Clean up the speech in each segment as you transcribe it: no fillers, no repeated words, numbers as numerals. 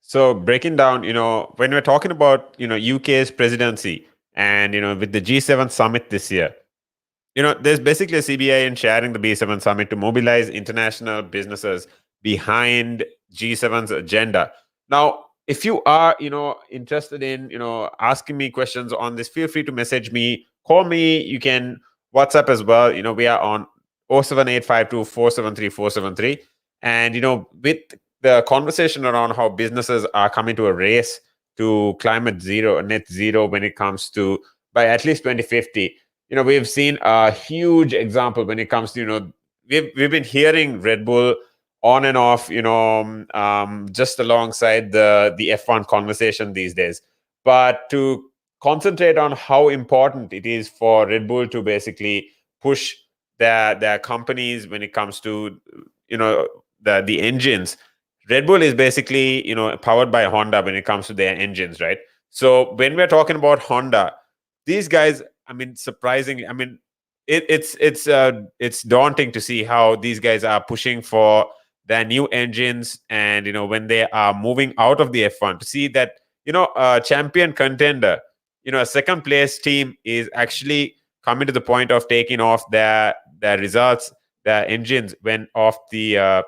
So breaking down, when we're talking about, UK's presidency and, with the G7 summit this year, there's basically a CBI in sharing the B7 summit to mobilize international businesses behind G7's agenda. Now, if you are, interested in, asking me questions on this, feel free to message me, call me. You can WhatsApp as well. We are on 07852 473 473. And, with the conversation around how businesses are coming to a race to climate zero, net zero when it comes to by at least 2050. We've seen a huge example when it comes to, we've been hearing Red Bull on and off, just alongside the F1 conversation these days. But to concentrate on how important it is for Red Bull to basically push their companies when it comes to, the engines. Red Bull is basically, powered by Honda when it comes to their engines, right? So when we're talking about Honda, these guys, I mean, surprisingly, I mean, it's daunting to see how these guys are pushing for their new engines, and when they are moving out of the F1, to see that a champion contender, a second place team is actually coming to the point of taking off their results, their engines when of the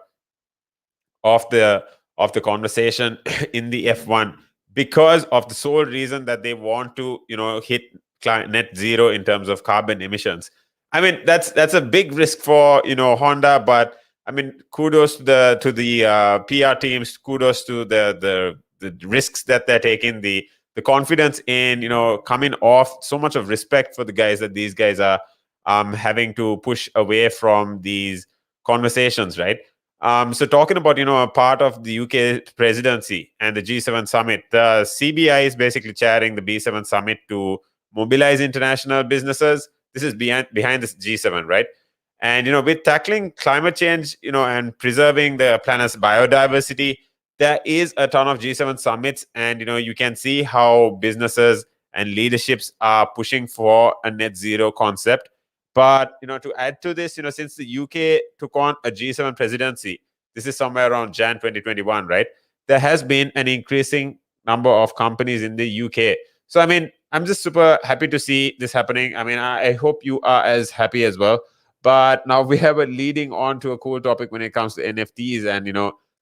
of the conversation in the F1, because of the sole reason that they want to hit net zero in terms of carbon emissions. I mean, that's a big risk for Honda, but I mean, kudos to the PR teams, kudos to the risks that they're taking, the confidence in coming off, so much of respect for the guys that these guys are having to push away from these conversations, right? So talking about a part of the UK presidency and the G7 summit, the CBI is basically chairing the B7 summit to mobilize international businesses. This is behind this G7, right? And with tackling climate change, and preserving the planet's biodiversity, there is a ton of G7 summits, and you can see how businesses and leaderships are pushing for a net zero concept. But to add to this, since the UK took on a G7 presidency, this is somewhere around Jan 2021, right? There has been an increasing number of companies in the UK. So I mean, I'm just super happy to see this happening. I mean, I hope you are as happy as well. But now we have a leading on to a cool topic when it comes to NFTs, and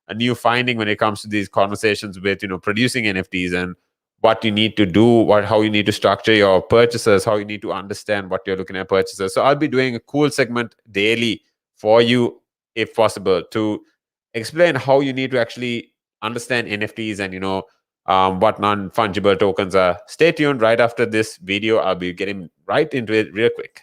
a new finding when it comes to these conversations with producing NFTs, and what you need to do, how you need to structure your purchases, how you need to understand what you're looking at purchases. So I'll be doing a cool segment daily for you, if possible, to explain how you need to actually understand NFTs and what non-fungible tokens are. Stay tuned. Right after this video, I'll be getting right into it real quick.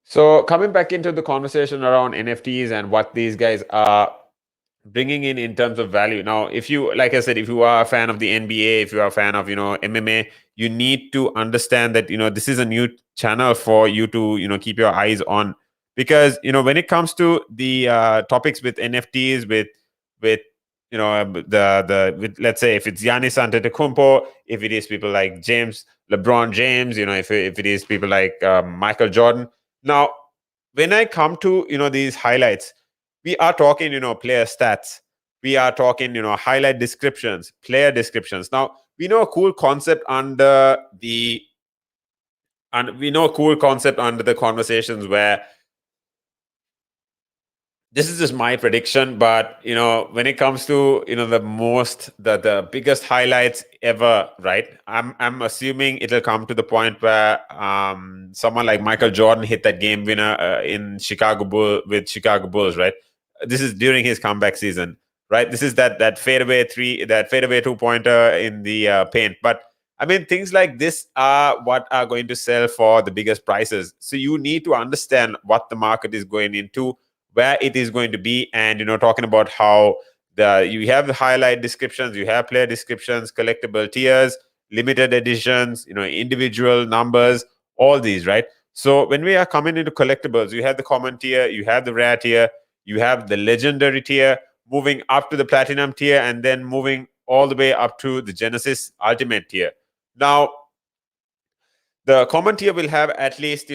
So coming back into the conversation around NFTs and what these guys are bringing in terms of value. Now, if you, like I said, if you are a fan of the NBA, if you are a fan of MMA, you need to understand that this is a new channel for you to keep your eyes on, because when it comes to the topics with NFTs, with with, let's say, if it's Giannis Antetokounmpo, if it is people like LeBron James, if it is people like Michael Jordan. Now, when I come to these highlights, we are talking player stats, we are talking highlight descriptions, player descriptions. Now, we know a cool concept under the conversations where, this is just my prediction, but when it comes to the biggest highlights ever, right? I'm assuming it'll come to the point where someone like Michael Jordan hit that game winner in Chicago Bulls, right? This is during his comeback season, right? This is that fadeaway 2-pointer in the paint. But I mean, things like this are what are going to sell for the biggest prices. So you need to understand what the market is going into, where it is going to be, and talking about how you have the highlight descriptions, you have player descriptions, collectible tiers, limited editions, individual numbers, all these, right? So when we are coming into collectibles, you have the common tier, you have the rare tier, you have the legendary tier, moving up to the platinum tier, and then moving all the way up to the Genesis Ultimate tier. Now, the common tier will have at least,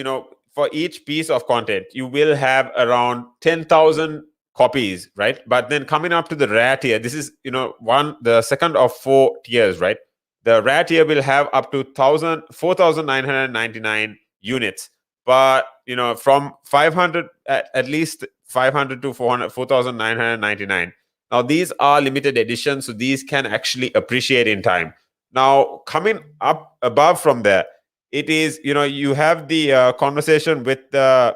for each piece of content, you will have around 10,000 copies, right? But then coming up to the rare tier, this is, the second of four tiers, right? The rare tier will have up to 4,999 units. But, from 500, at least 500 to 400, 4,999. Now, these are limited editions, so these can actually appreciate in time. Now, coming up above from there, it is, you have the conversation with the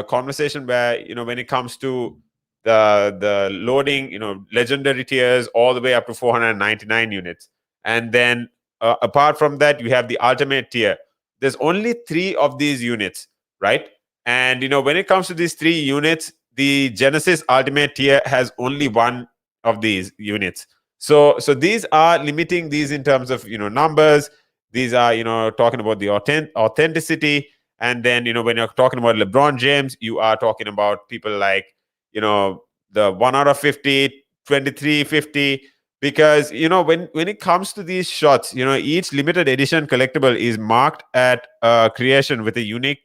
conversation where, when it comes to the loading, legendary tiers all the way up to 499 units. And then apart from that, you have the ultimate tier. There's only 3 of these units, right? And when it comes to these 3 units, the Genesis Ultimate tier has only 1 of these units. So these are limiting these in terms of numbers. These are, talking about the authenticity. And then, when you're talking about LeBron James, you are talking about people like, the 1 out of 50, 2350. Because, when it comes to these shots, each limited edition collectible is marked at creation with a unique,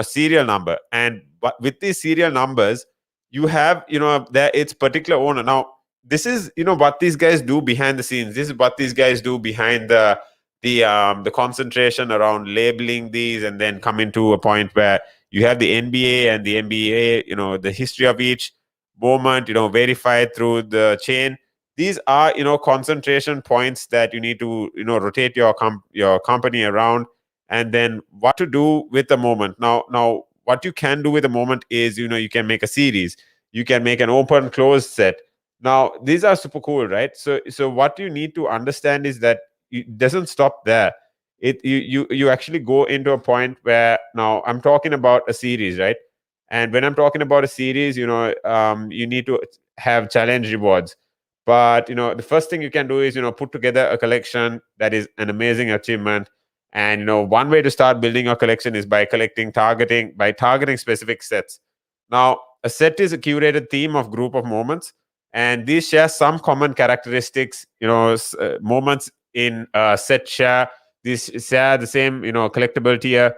serial number. And with these serial numbers, you have, there its particular owner. Now, this is, what these guys do behind the scenes. This is what these guys do behind the concentration around labeling these, and then coming to a point where you have the NBA and the NBA, the history of each moment, verified through the chain. These are, concentration points that you need to, rotate your company around, and then what to do with the moment. Now, what you can do with the moment is, you can make a series, you can make an open close set. Now, these are super cool, right? So what you need to understand is that it doesn't stop there. You actually go into a point where, now I'm talking about a series, right? And when I'm talking about a series, you need to have challenge rewards. But the first thing you can do is, put together a collection. That is an amazing achievement. And one way to start building a collection is by targeting specific sets. Now, a set is a curated theme of group of moments, and these share some common characteristics. Moments in set share these share the same collectible tier.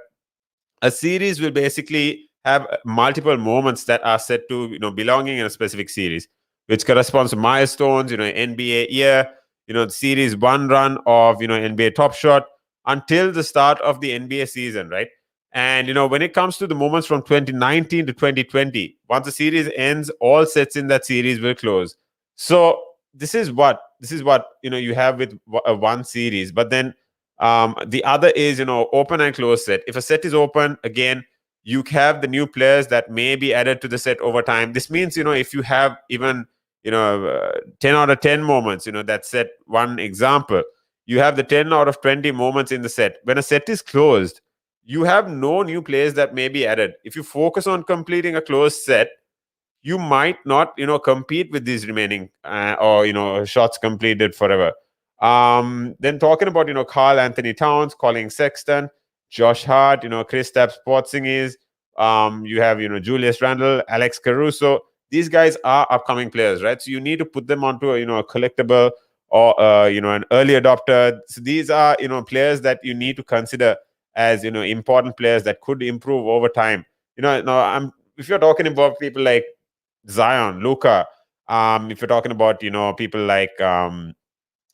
A series will basically have multiple moments that are set to belonging in a specific series, which corresponds to milestones, NBA year, the series 1 run of NBA Top Shot until the start of the NBA season, right? And when it comes to the moments from 2019 to 2020, once the series ends, all sets in that series will close. So this is what you have with one series. But then the other is open and close set. If a set is open, again, you have the new players that may be added to the set over time. This means if you have even 10 out of 10 moments, that set one example, you have the 10 out of 20 moments in the set. When a set is closed, you have no new players that may be added. If you focus on completing a closed set, you might not compete with these remaining or shots completed forever. Then talking about Carl Anthony Towns, Colin Sexton, Josh Hart, Kristaps Porzingis, you have Julius Randle, Alex Caruso. These guys are upcoming players, right? So you need to put them onto a collectible or an early adopter. So these are players that you need to consider as important players that could improve over time. Now if you're talking about people like Zion, Luca, if you're talking about people like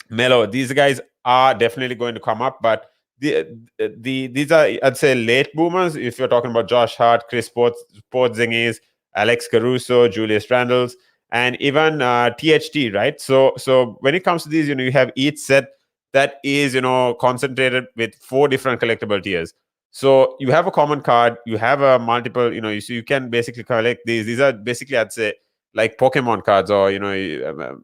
Melo, these guys are definitely going to come up. But these are, I'd say, late boomers. If you're talking about Josh Hart, Chris Porzingis, Alex Caruso, Julius Randles, and even THT, right? So when it comes to these, you have each set that is concentrated with 4 different collectible tiers. So you have a common card, you have a multiple, so you can basically collect these. These are basically, I'd say, like Pokemon cards, or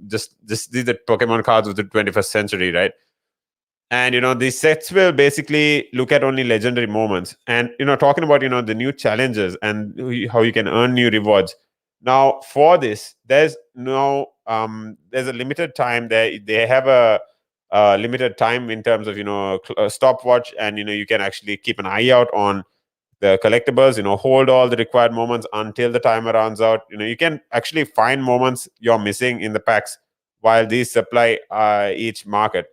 just these are Pokemon cards of the 21st century, right? And these sets will basically look at only legendary moments, and talking about the new challenges and how you can earn new rewards. Now for this, there's a limited time. They have a limited time in terms of a stopwatch, and you can actually keep an eye out on the collectibles. Hold all the required moments until the timer runs out. You can actually find moments you're missing in the packs while these supply each market.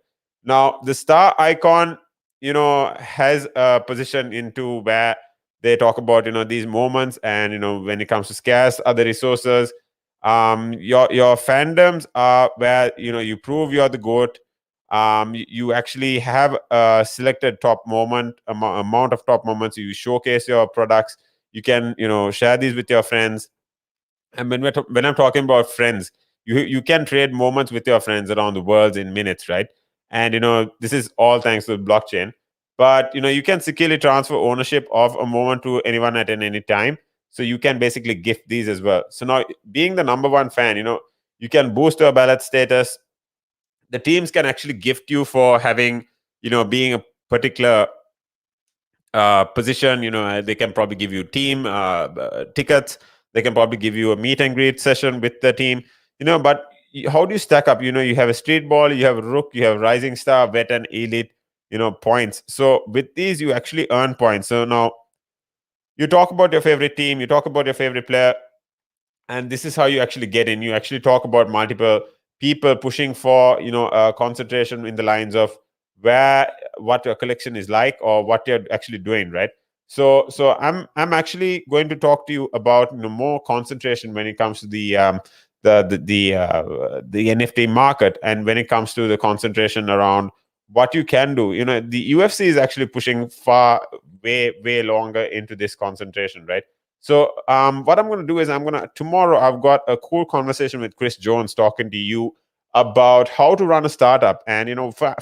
Now the star icon has a position into where they talk about these moments, and when it comes to scarce other resources, your fandoms are where you prove you're the goat. You actually have a selected top amount of top moments. You showcase your products. You can share these with your friends. And when I'm talking about friends, you can trade moments with your friends around the world in minutes, right? And this is all thanks to the blockchain. But you can securely transfer ownership of a moment to anyone at any time. So you can basically gift these as well. So now, being the number one fan, you can boost your ballot status. The teams can actually gift you for having being a particular position. They can probably give you team tickets. They can probably give you a meet and greet session with the team. But how do you stack up? You have a street ball, you have a rook, you have rising star, vet, and elite points. So with these you actually earn points. So now you talk about your favorite team, you talk about your favorite player, and this is how you actually get in. You actually talk about multiple people pushing for concentration in the lines of what your collection is like, or what you're actually doing, right? So I'm actually going to talk to you about more concentration when it comes to the NFT market, and when it comes to the concentration around what you can do. The UFC is actually pushing far way longer into this concentration, right? So what I'm going to do is tomorrow I've got a cool conversation with Chris Jones talking to you about how to run a startup, and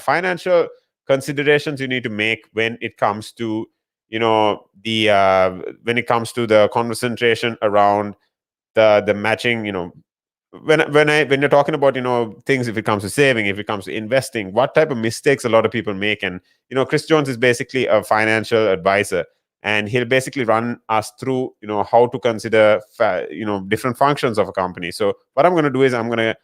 financial considerations you need to make when it comes to the concentration around the matching. When you're talking about things, if it comes to saving, if it comes to investing, what type of mistakes a lot of people make. And Chris Jones is basically a financial advisor, and he'll basically run us through how to consider different functions of a company. So what I'm going to do is I'm going to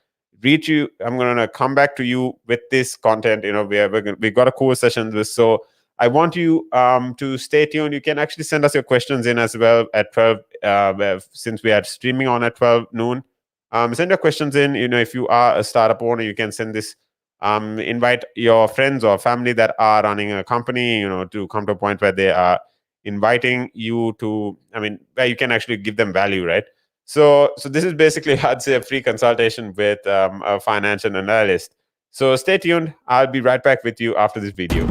come back to you with this content. We've got a cool session with. So I want you to stay tuned. You can actually send us your questions in as well at 12 since we are streaming on at 12 noon. Send your questions in. If you are a startup owner, you can send this. Invite your friends or family that are running a company, to come to a point where they are inviting you to, where you can actually give them value, right? So this is basically, I'd say, a free consultation with a financial analyst. So stay tuned. I'll be right back with you after this video.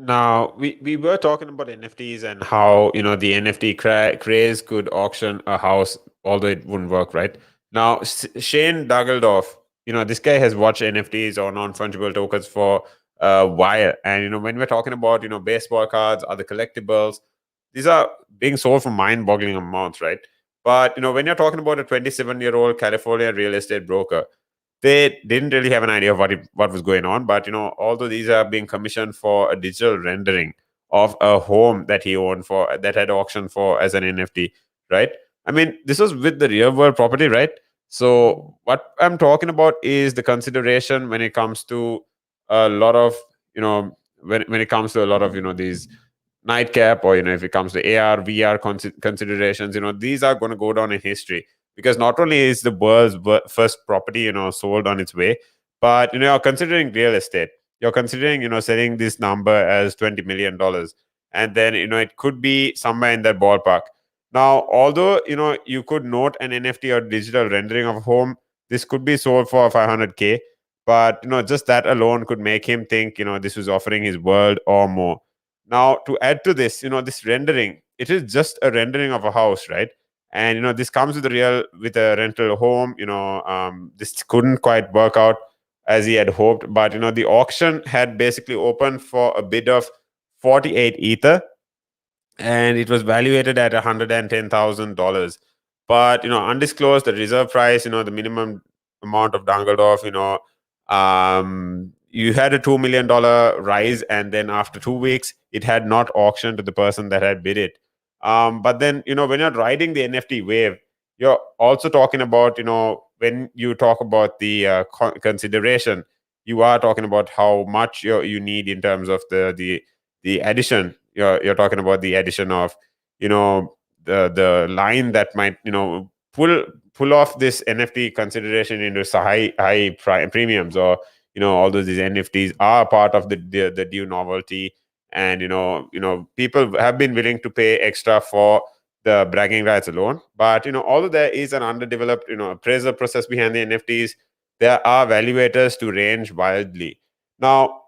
Now, we were talking about NFTs and how, the NFT craze could auction a house, although it wouldn't work, right? Now, Shane Duggeldorf, this guy has watched NFTs or non-fungible tokens for a while. And, when we're talking about, baseball cards, other collectibles, these are being sold for mind-boggling amounts, right? But, when you're talking about a 27-year-old California real estate broker, they didn't really have an idea of what was going on. But although these are being commissioned for a digital rendering of a home that he owned for that had auctioned for as an NFT, right? I mean, this was with the real world property, right? So what I'm talking about is the consideration when it comes to a lot of when it comes to a lot of these nightcap, or if it comes to AR VR considerations, these are going to go down in history, because not only is the world's first property sold on its way, but you're considering real estate, you're considering setting this number as $20 million, and then it could be somewhere in that ballpark. Now, although you could note an NFT or digital rendering of a home, this could be sold for 500K, but just that alone could make him think this was offering his world or more. Now, to add to this, this rendering, it is just a rendering of a house, right? And this comes with a rental home. This couldn't quite work out as he had hoped, but the auction had basically opened for a bid of 48 ether, and it was valuated at $110,000. But undisclosed, the reserve price, the minimum amount of Dangeldorf, you had a $2 million rise, and then after 2 weeks, it had not auctioned to the person that had bid it. But then when you're riding the NFT wave, you're also talking about when you talk about the consideration, you are talking about how much you need in terms of the addition. You're talking about the addition of the line that might pull off this NFT consideration into premiums, or although these NFTs are part of the due novelty, and people have been willing to pay extra for the bragging rights alone. But although there is an underdeveloped appraisal process behind the NFTs, there are valuators to range wildly. Now,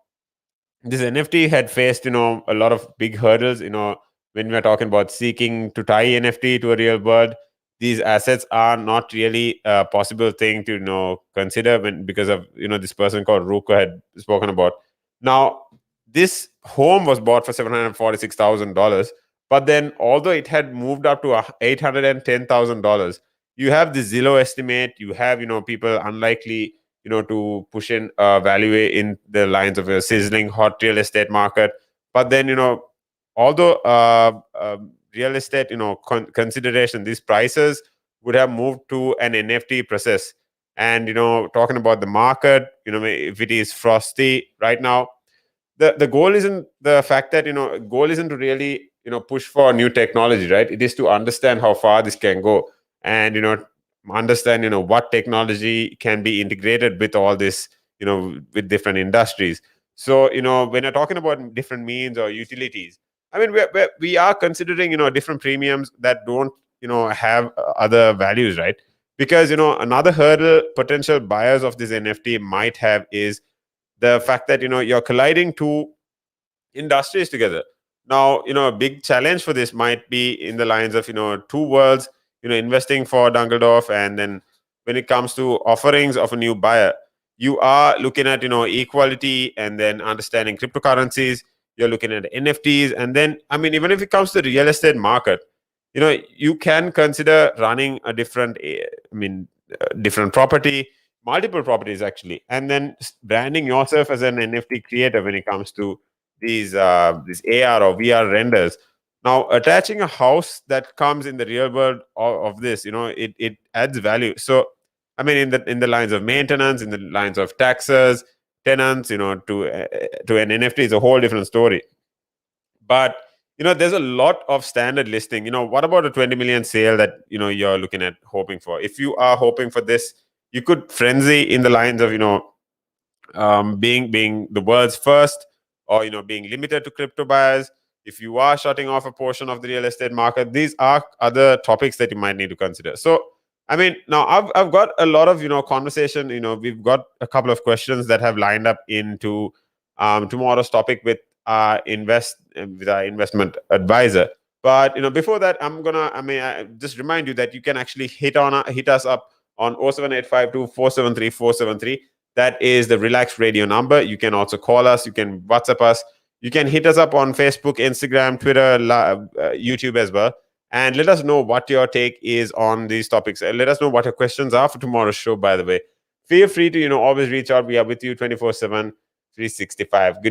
this NFT had faced, a lot of big hurdles. When we're talking about seeking to tie NFT to a real world, these assets are not really a possible thing to, consider, because of, this person called Ruko had spoken about. Now, this home was bought for $746,000, but then although it had moved up to $810,000, you have the Zillow estimate, you have, people unlikely to push in value in the lines of a sizzling hot real estate market. But then, although real estate, consideration, these prices would have moved to an NFT process. And, talking about the market, if it is frosty right now, the goal isn't the fact that goal isn't to really push for new technology, right? It is to understand how far this can go, and understand what technology can be integrated with all this, with different industries. So when you're talking about different means or utilities, I mean, we are considering different premiums that don't have other values, right? Because another hurdle potential buyers of this NFT might have is the fact that you're colliding two industries together. Now, a big challenge for this might be in the lines of two worlds, investing for Dungeldorf, and then when it comes to offerings of a new buyer, you are looking at equality, and then understanding cryptocurrencies. You're looking at NFTs, and then, I mean, even if it comes to the real estate market, you can consider running a different, different property, multiple properties actually, and then branding yourself as an NFT creator when it comes to these AR or VR renders. Now, attaching a house that comes in the real world of this, it adds value. So, I mean, in the lines of maintenance, in the lines of taxes, tenants, to an NFT is a whole different story. But there's a lot of standard listing. What about a 20 million sale that you're looking at hoping for? If you are hoping for this, you could frenzy in the lines of being the world's first, or being limited to crypto buyers. If you are shutting off a portion of the real estate market, these are other topics that you might need to consider. So, I mean, now I've got a lot of conversation. We've got a couple of questions that have lined up into tomorrow's topic with with our investment advisor. But before that, I just remind you that you can actually hit us up on 07852 473 473. That is the Relax Radio number. You can also call us. You can WhatsApp us. You can hit us up on Facebook, Instagram, Twitter, YouTube as well, and let us know what your take is on these topics. Let us know what your questions are for tomorrow's show. By the way, feel free to always reach out. We are with you 24/7, 365. Good